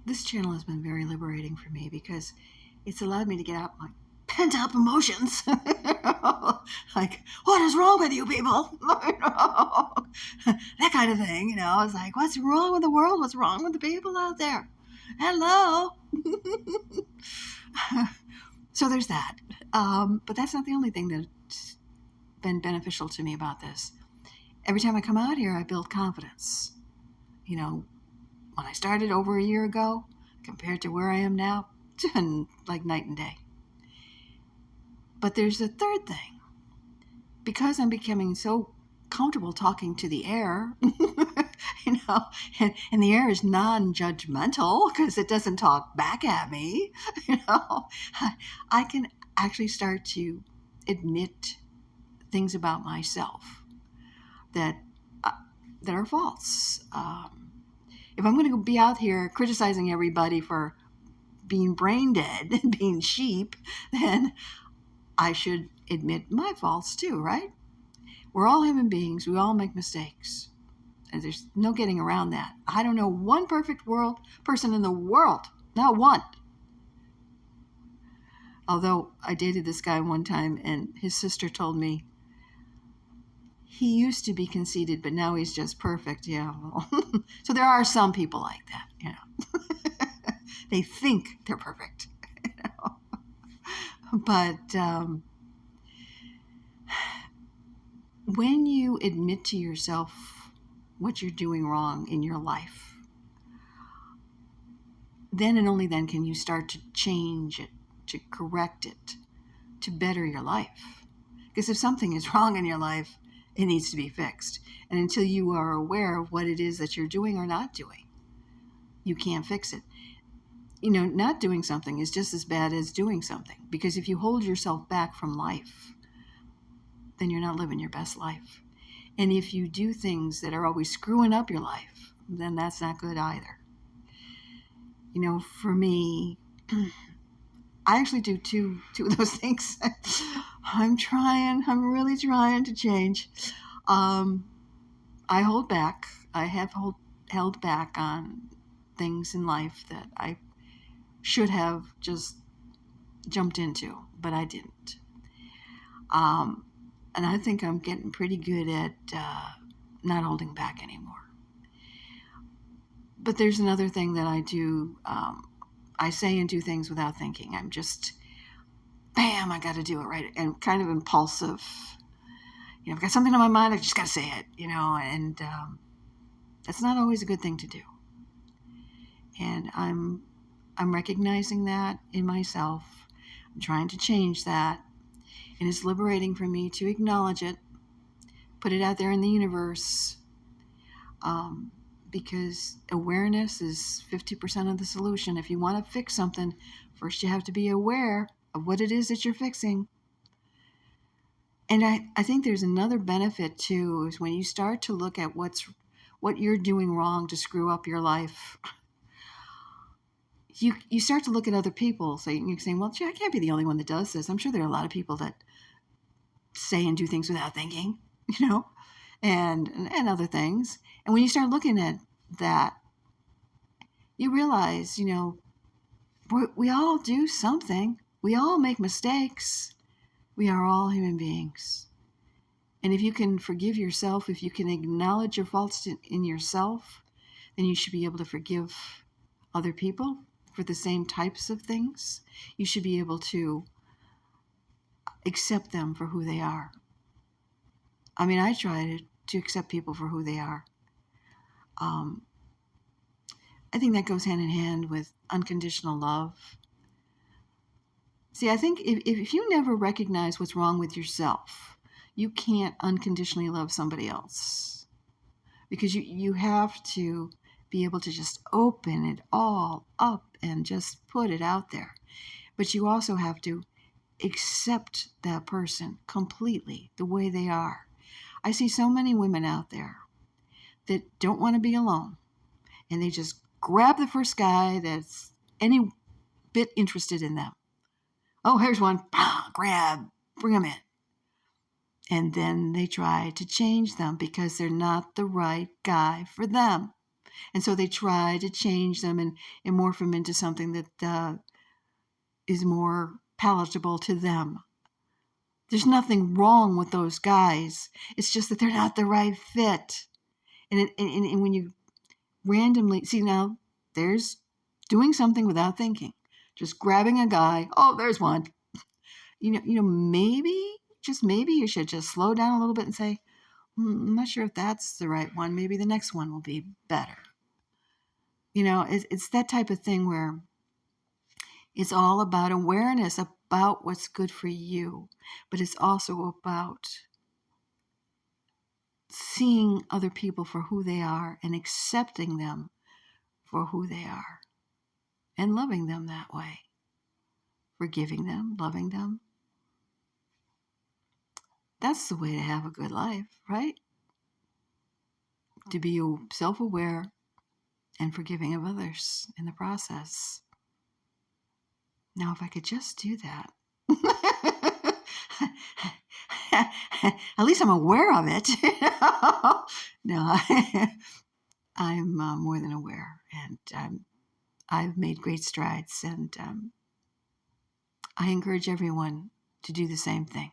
this channel has been very liberating for me because it's allowed me to get out my pent up emotions. Like, what is wrong with you people? That kind of thing. It's like, what's wrong with the world? What's wrong with the people out there? Hello. So there's that. But that's not the only thing that's been beneficial to me about this. Every time I come out here, I build confidence. When I started over a year ago, compared to where I am now, like night and day. But there's a third thing. Because I'm becoming so comfortable talking to the air, and the air is non-judgmental because it doesn't talk back at me, I can actually start to admit things about myself that are false. If I'm going to be out here criticizing everybody for being brain dead and being sheep, then I should admit my faults too, right? We're all human beings. We all make mistakes. And there's no getting around that. I don't know one perfect person in the world. Not one. Although I dated this guy one time and his sister told me he used to be conceited, but now he's just perfect. Yeah. Well, so there are some people like that, They think they're perfect, But when you admit to yourself what you're doing wrong in your life, then and only then can you start to change it, to correct it, to better your life. Because if something is wrong in your life, it needs to be fixed. And until you are aware of what it is that you're doing or not doing, you can't fix it. Not doing something is just as bad as doing something. Because if you hold yourself back from life, then you're not living your best life. And if you do things that are always screwing up your life, then that's not good either. For me, I actually do two of those things. I'm really trying to change. I hold back. I have held back on things in life that I should have just jumped into, but I didn't. And I think I'm getting pretty good at not holding back anymore. But there's another thing that I do. I say and do things without thinking. I'm just, bam, I got to do it, right? And kind of impulsive. I've got something on my mind, I just got to say it, and that's not always a good thing to do. And I'm recognizing that in myself. I'm trying to change that. And it's liberating for me to acknowledge it, put it out there in the universe, because awareness is 50% of the solution. If you want to fix something, first you have to be aware of what it is that you're fixing. And I think there's another benefit too, is when you start to look at what you're doing wrong to screw up your life, you start to look at other people. So you're saying, well, gee, I can't be the only one that does this. I'm sure there are a lot of people that say and do things without thinking, and other things. And when you start looking at that, you realize, we all do something. We all make mistakes. We are all human beings. And if you can forgive yourself, if you can acknowledge your faults in yourself, then you should be able to forgive other people for the same types of things. You should be able to accept them for who they are. I mean, I try to accept people for who they are. I think that goes hand in hand with unconditional love. See, I think if you never recognize what's wrong with yourself, you can't unconditionally love somebody else. Because you have to be able to just open it all up and just put it out there. But you also have to accept that person completely the way they are. I see so many women out there that don't want to be alone. And they just grab the first guy that's any bit interested in them. Oh, here's one. Grab. Bring them in. And then they try to change them because they're not the right guy for them. And so they try to change them and morph them into something that is more palatable to them. There's nothing wrong with those guys. It's just that they're not the right fit. And when you randomly see, now there's doing something without thinking, just grabbing a guy. Oh, there's one. Maybe, just maybe you should just slow down a little bit and say, I'm not sure if that's the right one. Maybe the next one will be better. It's that type of thing where it's all about awareness about what's good for you, but it's also about seeing other people for who they are and accepting them for who they are and loving them that way, forgiving them, loving them. That's the way to have a good life, right? To be self-aware and forgiving of others in the process. Now, if I could just do that, at least I'm aware of it. No, I'm more than aware, and I've made great strides, and I encourage everyone to do the same thing.